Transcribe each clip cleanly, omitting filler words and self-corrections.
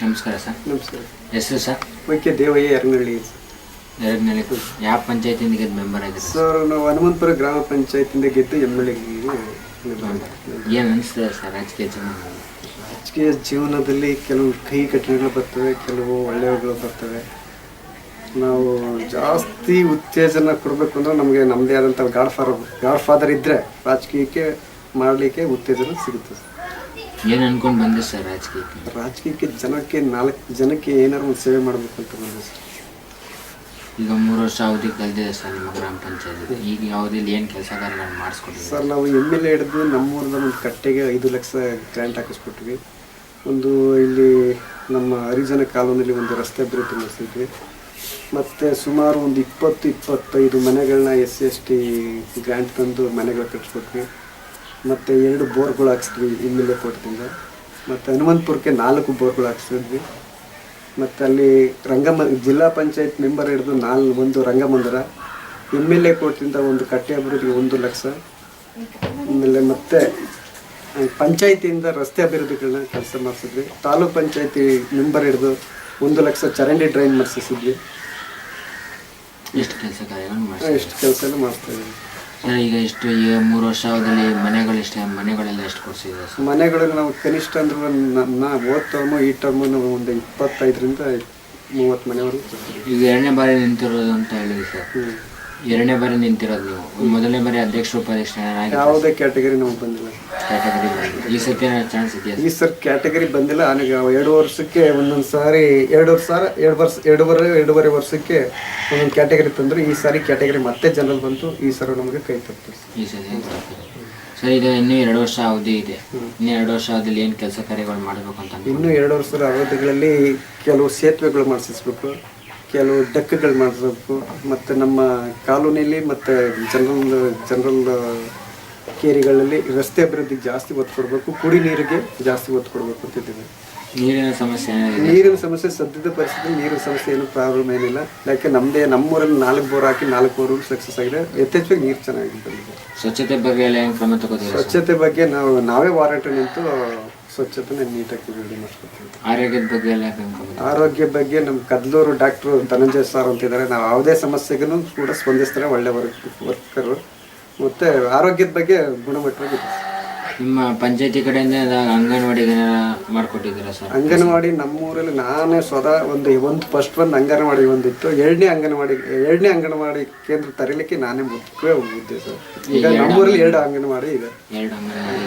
ನಮಸ್ಕಾರ ಸರ್. ನಮಸ್ಕಾರ. ಹೆಸರು ಸರ್? ವೈಕೆ ದೇವಯ್ಯ ಎರಗನಹಳ್ಳಿ. ಎರಗನಹಳ್ಳಿ ಯಾವ ಪಂಚಾಯತಿಯಿಂದ ಗೆದ್ದು ಮೆಂಬರ್ ಆಗಿದ್ದೀರಿ ಸರ್? ನಾವು ಹನುಮಂತಪುರ ಗ್ರಾಮ ಪಂಚಾಯತಿಯಿಂದ ಗೆದ್ದು MLA. ಏನು ಅನಿಸ್ತದೆ ಸರ್ ರಾಜಕೀಯ ಜೀವನ? ರಾಜಕೀಯ ಜೀವನದಲ್ಲಿ ಕೆಲವು ಕಹಿ ಘಟನೆಗಳು ಬರ್ತವೆ, ಕೆಲವು ಒಳ್ಳೆಯವುಗಳು ಬರ್ತವೆ. ನಾವು ಜಾಸ್ತಿ ಉತ್ತೇಜನ ಕೊಡಬೇಕು ಅಂದ್ರೆ ನಮಗೆ ನಮ್ಮದೇ ಆದಂಥ ಗಾಡ್ ಫಾದರ್ ಇದ್ದರೆ ರಾಜಕೀಯಕ್ಕೆ ಮಾಡಲಿಕ್ಕೆ ಉತ್ತೇಜನ ಸಿಗುತ್ತೆ. ಏನು ಅನ್ಕೊಂಡು ಬಂದೆ ಸರ್ ರಾಜಕೀಯಕ್ಕೆ? ಜನಕ್ಕೆ 4 ಜನಕ್ಕೆ ಏನಾದ್ರು ಒಂದು ಸೇವೆ ಮಾಡಬೇಕು ಅಂತ ಬಂದೆ ಸರ್. ಈಗ 3 ವರ್ಷ ಅವಧಿ ಕಳೆದಿದೆ ಸರ್ ನಿಮ್ಮ ಗ್ರಾಮ ಪಂಚಾಯತ್. ಈಗ ಅವಧಿಯಲ್ಲಿ ಏನು ಕೆಲಸ ಕಾರ್ಯಗಳನ್ನು ಮಾಡಿಸ್ಕೊಟ್ಟಿದ್ದೀವಿ ಸರ್? ನಾವು MLA ಹಿಡಿದು ನಮ್ಮೂರದ ಒಂದು ಕಟ್ಟೆಗೆ 5 ಲಕ್ಷ ಗ್ರ್ಯಾಂಟ್ ಹಾಕಿಸ್ಕೊಟ್ವಿ. ಒಂದು ಇಲ್ಲಿ ನಮ್ಮ ಹರಿಜನ ಕಾಲೋನಿಯಲ್ಲಿ ಒಂದು ರಸ್ತೆ ಅಭಿವೃದ್ಧಿ ಮಾಡಿಸಿದ್ವಿ. ಮತ್ತು ಸುಮಾರು ಒಂದು 20-25 ಮನೆಗಳನ್ನ SC/ST ಗ್ರ್ಯಾಂಟ್ ತಂದು ಮನೆಗಳು ಕಟ್ಸ್ಕೊಟ್ವಿ. ಮತ್ತು 2 ಬೋರ್ಗಳು ಹಾಕ್ಸಿದ್ವಿ MLA ಕೋಟದಿಂದ. ಮತ್ತು ಹನುಮಂತಪುರಕ್ಕೆ 4 ಬೋರ್ಗಳು ಹಾಕ್ಸಿದ್ವಿ. ಮತ್ತು ಅಲ್ಲಿ ಜಿಲ್ಲಾ ಪಂಚಾಯತ್ ಮೆಂಬರ್ ಹಿಡಿದು 1 ರಂಗಮಂದಿರ, MLA ಕೋಟದಿಂದ ಒಂದು ಕಟ್ಟೆ ಅಭಿವೃದ್ಧಿಗೆ 1 ಲಕ್ಷ. ಆಮೇಲೆ ಮತ್ತೆ ಪಂಚಾಯತಿಯಿಂದ ರಸ್ತೆ ಅಭಿವೃದ್ಧಿಗಳನ್ನ ಕೆಲಸ ಮಾಡಿಸಿದ್ವಿ. ತಾಲೂಕ್ ಪಂಚಾಯತಿ ಮೆಂಬರ್ ಹಿಡಿದು 1 ಲಕ್ಷ ಚರಂಡಿ ಡ್ರೈನ್ ಮಾಡಿಸಿದ್ವಿ. ಎಷ್ಟು ಕೆಲಸ ಕಾರ್ಯಗಳನ್ನು ಎಲ್ಲ ಮಾಡ್ತಾ ಇದ್ದೀವಿ ಸರ್. ಈಗ 3 ವರ್ಷ ಅವಧಿಯಲ್ಲಿ ಮನೆಗಳೆಲ್ಲ ಎಷ್ಟು ಕೊಡಿಸಿದೆ ಸರ್? ಮನೆಗಳು ನಾವು ಕನಿಷ್ಠ ಅಂದ್ರೆ ಹೋದ ಟರ್ಮು ಈ ಟರ್ಮು ನಾವು ಒಂದು 25ರಿಂದ 30 ಮನೆವರೆಗೂ. ಈಗ 2ನೇ ಬಾರಿ ನಿಂತಿರೋದು ಅಂತ ಹೇಳಿದ್ವಿ ಸರ್. 2ನೇ ಬಾರಿ ನಿಂತಿರೋದು ನೀವು. 1ನೇ ಬಾರಿ ಅಧ್ಯಕ್ಷ ಉಪಾಧ್ಯಕ್ಷ ಯಾವುದೇ ಕ್ಯಾಟಗರಿ ನಮಗೆ ಬಂದಿಲ್ಲ. ಕ್ಯಾಟಗರಿ ಬಂದಿಲ್ಲ. ಈ ಸತಿ ಚಾನ್ಸ್ ಇದೆಯಾ? ಈ ಸರ್ ಕ್ಯಾಟಗರಿ ಬಂದಿಲ್ಲ. ನನಗೆ 2 ವರ್ಷಕ್ಕೆ ಒಂದೊಂದು ಸಾರಿ 2.5 ವರ್ಷಕ್ಕೆ ಒಂದೊಂದು ಕ್ಯಾಟಗರಿ ತಂದರು. ಈ ಸಾರಿ ಕ್ಯಾಟಗರಿ ಮತ್ತೆ ಜನರಲ್ ಬಂತು. ಈ ಸರಿ ನಮಗೆ ಕೈ ತಪ್ಪು ಈ ಸರಿ ಸರ್. ಈಗ ಇನ್ನೂ 2 ವರ್ಷ ಅವಧಿ ಇದೆ. ಇನ್ನೂ 2 ವರ್ಷ ಅವಧಿಯಲ್ಲಿ ಏನು ಕೆಲಸ ಕಾರ್ಯಗಳು ಮಾಡಬೇಕು ಅಂತ? ಇನ್ನೂ 2 ವರ್ಷದ ಅವಧಿಗಳಲ್ಲಿ ಕೆಲವು ಸೇತುವೆಗಳು ಮಾಡಿಸ್ಬೇಕು, ಕೆಲವು ಡೆಕ್ಗಳು ಮಾಡಿಸ್ಬೇಕು. ಮತ್ತು ನಮ್ಮ ಕಾಲೋನಿಯಲ್ಲಿ ಮತ್ತು ಜನರಲ್ ಕೇರಿಗಳಲ್ಲಿ ರಸ್ತೆ ಅಭಿವೃದ್ಧಿಗೆ ಜಾಸ್ತಿ ಒತ್ತು ಕೊಡಬೇಕು, ಕುಡಿ ನೀರಿಗೆ ಜಾಸ್ತಿ ಒತ್ತು ಕೊಡಬೇಕು ಅಂತಿದ್ದೀವಿ. ನೀರಿನ ಸಮಸ್ಯೆ ಸದ್ಯದ ಪರಿಸ್ಥಿತಿ ನೀರಿನ ಸಮಸ್ಯೆ ಏನು ಪ್ರಾಬ್ಲಮ್ ಏನಿಲ್ಲ. ಯಾಕೆ ನಮ್ಮೂರಲ್ಲಿ 4 ಬೋರ್ ಹಾಕಿ 4 ಬೋರ್ ಸಕ್ಸಸ್ ಆಗಿದೆ. ಯಥೇಚ್ಛವಾಗಿ ನೀರು ಚೆನ್ನಾಗಿ ಬಂದಿದೆ. ಸ್ವಚ್ಛತೆ ಬಗ್ಗೆ ಎಲ್ಲ ಏನು ಕ್ರಮ ತಗೋತೀವಿ? ಸ್ವಚ್ಛತೆ ಬಗ್ಗೆ ನಾವೇ ವಾರಂಟಿ ನಿಂತು ಸ್ವಚ್ಛತೆ ನೀಟಾಗಿ ರೆಡಿ ಮಾಡ್ಕೊತೀವಿ. ಆರೋಗ್ಯದ ಬಗ್ಗೆ ಎಲ್ಲ ಆರೋಗ್ಯ ಬಗ್ಗೆ ನಮ್ಮ ಕದ್ಲೂರು ಡಾಕ್ಟ್ರು ಧನಂಜಯ ಸರ್ ಅಂತಿದ್ದಾರೆ. ನಾವು ಯಾವುದೇ ಸಮಸ್ಯೆಗೂ ಕೂಡ ಸ್ಪಂದಿಸ್ತಾರೆ. ಒಳ್ಳೆ ವರ್ಕರು. ಮತ್ತು ಆರೋಗ್ಯದ ಬಗ್ಗೆ ಗುಣಮಟ್ಟವಾಗಿದೆ. ನಿಮ್ಮ ಪಂಚಾಯತಿ ಕಡೆಯಿಂದ ಅಂಗನವಾಡಿ ಮಾಡಿಕೊಟ್ಟಿದ್ದೀರಾ ಸರ್? ಅಂಗನವಾಡಿ ನಮ್ಮೂರಲ್ಲಿ ನಾನೇ ಸ್ವತಃ ಒಂದು ಫಸ್ಟ್ ಅಂಗನವಾಡಿ ಒಂದಿತ್ತು. ಎರಡನೇ ಅಂಗನವಾಡಿ ಕೇಂದ್ರ ತರಲಿಕ್ಕೆ ನಾನೇ ಮುಖ್ಯ ಉದ್ದೇಶ. ಈಗ ನಮ್ಮೂರಲ್ಲಿ 2 ಅಂಗನವಾಡಿ ಇದೆ. 2 ಅಂಗನವಾಡಿ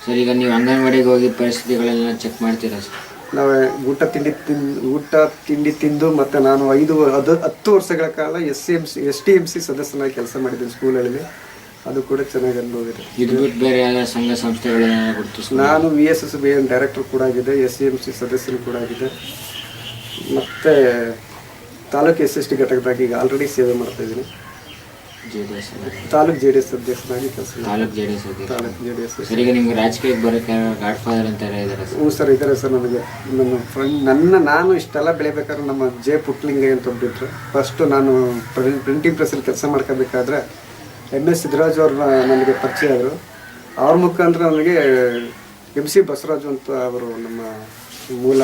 ಸರ್. ಈಗ ನೀವು ಅಂಗನವಾಡಿಗೆ ಹೋಗಿ ಪರಿಸ್ಥಿತಿಗಳೆಲ್ಲ ಚೆಕ್ ಮಾಡ್ತೀರಾ ಸರ್? ನಾವು ಊಟ ತಿಂಡಿ ತಿಂದು ಮತ್ತು ನಾನು 10 ವರ್ಷಗಳ ಕಾಲ STMC ಸದಸ್ಯನಾಗಿ ಕೆಲಸ ಮಾಡಿದ್ದೀನಿ ಸ್ಕೂಲಲ್ಲಿ. ಅದು ಕೂಡ ಚೆನ್ನಾಗಿ ಅನುಭವ ಇದೆ. ಇದು ಬಿಟ್ಟು ಬೇರೆ ಯಾವ ಸಂಘ ಸಂಸ್ಥೆಗಳನ್ನ ಗುರುತಿಸಿ? ನಾನು VSSBI ಡೈರೆಕ್ಟರ್ ಕೂಡ ಆಗಿದೆ, SCMC ಸದಸ್ಯರು ಕೂಡ ಆಗಿದೆ. ಮತ್ತು ತಾಲೂಕು SST ಘಟಕದಾಗಿ ಈಗ ಆಲ್ರೆಡಿ ಸೇವೆ ಮಾಡ್ತಾ ಇದ್ದೀನಿ. ತಾಲೂಕು JDS ಅಧ್ಯಕ್ಷನಾಗಿ ಕೆಲಸ. Taluk JDS sir. ಈಗ ನಿಮ್ಗೆ ರಾಜಕೀಯಕ್ಕೆ ಬರೋಕ್ಕೆ ಗಾಡ್ ಫಾದರ್ ಅಂತ ಇದ್ದಾರೆ ಸರ್? ಹ್ಞೂ ಸರ್, ಇದ್ದಾರೆ ಸರ್. ನನಗೆ ನನ್ನ ಫ್ರೆಂಡ್ ನಾನು ಇಷ್ಟೆಲ್ಲ ಬೆಳಿಬೇಕಾದ್ರೆ ನಮ್ಮ J. ಪುಟ್ಲಿಂಗಯ್ಯ ಅಂತ ಒಬ್ಬಿಟ್ರು. ಫಸ್ಟು ನಾನು ಪ್ರಿಂಟಿಂಗ್ ಪ್ರೆಸ್ಸಲ್ಲಿ ಕೆಲಸ ಮಾಡ್ಕೋಬೇಕಾದ್ರೆ MS ಸಿದ್ದರಾಜು ಅವರು ನನಗೆ ಪರಿಚಯ ಆದರು. ಅವ್ರ ಮುಖಾಂತರ ನನಗೆ MC ಬಸವರಾಜು ಅಂತ ಅವರು ನಮ್ಮ ಮೂಲ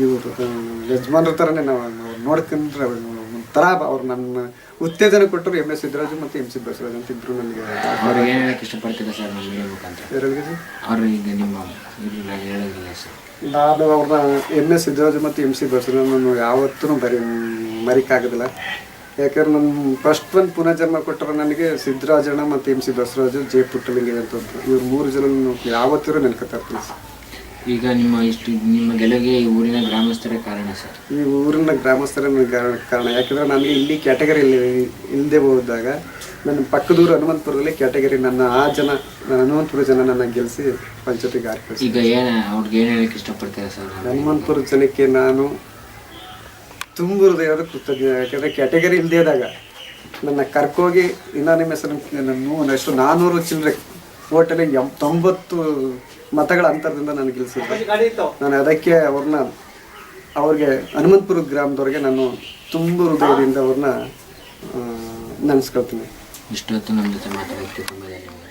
ಇವರು ಯಜಮಾನ್ರ ಥರನೇ ನಾವು ನೋಡ್ಕೊಂಡ್ರೆ ಒಂಥರ ಅವ್ರು ನನ್ನ ಉತ್ತೇಜನ ಕೊಟ್ಟರು. MS ಸಿದ್ದರಾಜು ಮತ್ತು MC ಬಸವರಾಜು ಅಂತ ಇಬ್ಬರು ನನಗೆ. ಅವ್ರಿಗೆ ಏನು ಹೇಳಕ್ಕೆ ಇಷ್ಟಪಡ್ತೀರಾ ಸರ್ ನಮ್ಮ ಮೀಡಿಯಾ ಮುಖಾಂತರ? ಯಾರಿಗೆ ಸರ್? ಅವ್ರಿಗೆ ನಿಮ್ಮ ಹೇಳಿಲ್ಲ ಸರ್. ನಾನು ಅವ್ರನ್ನ MS ಸಿದ್ದರಾಜು ಮತ್ತು MC ಬಸವರಾಜು ಯಾವತ್ತೂ ಮರಿಕಾಗೋದಿಲ್ಲ. ಯಾಕಂದ್ರೆ ನನ್ನ ಫಸ್ಟ್ ಪುನರ್ಜನ್ಮ ಕೊಟ್ಟರು ನನಗೆ ಸಿದ್ದರಾಜಣ್ಣ ಮತ್ತು MC ಬಸವರಾಜು, J. ಪುಟ್ಟಲಿಂಗಯ್ಯ ಅಂತ ಒಬ್ಬರು. ಇವ್ರು 3 ಜನ ಯಾವತ್ತಿರೋ ನೆನ್ಕೋತಾ ಇರ್ತೀನಿ ಸರ್. ಈಗ ನಿಮ್ಮ ಗೆಲುವಿಗೆ ಈ ಊರಿನ ಗ್ರಾಮಸ್ಥರೇ ಕಾರಣ ಸರ್? ಈ ಊರಿನ ಗ್ರಾಮಸ್ಥರೇ ಕಾರಣ. ಯಾಕಂದರೆ ನನಗೆ ಇಲ್ಲಿ ಕ್ಯಾಟಗರಿ ಇಲ್ಲದೆ ಹೋದಾಗ ನನ್ನ ಪಕ್ಕದೂರು ಹನುಮಂತಪುರದಲ್ಲಿ ಕ್ಯಾಟಗರಿ ಹನುಮಂತಪುರ ಜನ ನನ್ನ ಗೆಲ್ಲಿಸಿ ಪಂಚಾಯತಿಗೆ ಹಾಕಿ. ಈಗ ಅವ್ರಿಗೆ ಏನು ಹೇಳಕ್ಕೆ ಇಷ್ಟಪಡ್ತಾರೆ ಸರ್? ಹನುಮಂತಪುರ ಜನಕ್ಕೆ ನಾನು ತುಂಬ ಹೃದಯದ ಕೃತಜ್ಞ. ಯಾಕಂದರೆ ಕ್ಯಾಟಗರಿ ಇಲ್ಲದೇದಾಗ ನನ್ನ ಕರ್ಕೋಗಿ ನಿಮ್ಮ ಹೆಸರು ಎಷ್ಟು 400 ಚಿಲ್ಲರೆ ಓಟಲ್ಲಿ 90 ಮತಗಳ ಅಂತರದಿಂದ ನಾನು ಗೆಲ್ಲಿಸಿದ್ದೆ. ನಾನು ಅದಕ್ಕೆ ಅವ್ರಿಗೆ ಹನುಮಂತಪುರ ಗ್ರಾಮದವ್ರಿಗೆ ನಾನು ತುಂಬ ಹೃದಯದಿಂದ ಅವ್ರನ್ನ ನೆನೆಸ್ಕೊಳ್ತೀನಿ. ಇಷ್ಟೊತ್ತು ನಮ್ಮ ಜೊತೆ ಮಾತಾಡೋದಕ್ಕೆ ತುಂಬ ಧನ್ಯವಾದ.